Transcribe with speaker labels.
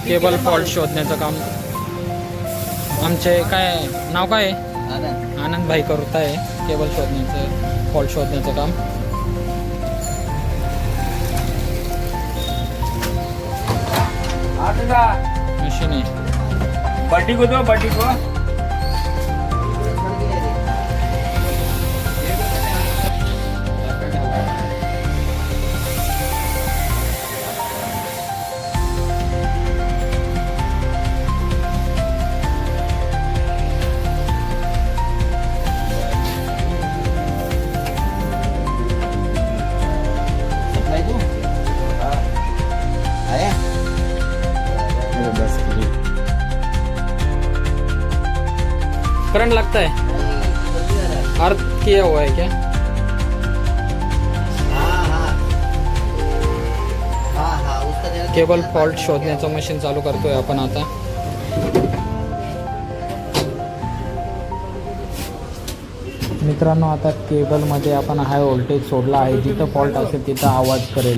Speaker 1: Cable fault शोधण्याचं काम आमचे काय नाव काय आहे? आनंद भाई करत आहे केबल शोधण्याचं फॉल्ट शोधण्याचं काम. मशीन आहे
Speaker 2: बड्डी को दो, बड्डी को.
Speaker 1: करंट लगता है, अर्थ किया हुआ है क्या? केबल फॉल्ट शोधण्याचं मशीन चालू करतोय आपण आता. मित्रांनो, आता केबलमध्ये आपण हाय व्होल्टेज सोडला आहे. जिथं फॉल्ट असेल तिथं आवाज करेल.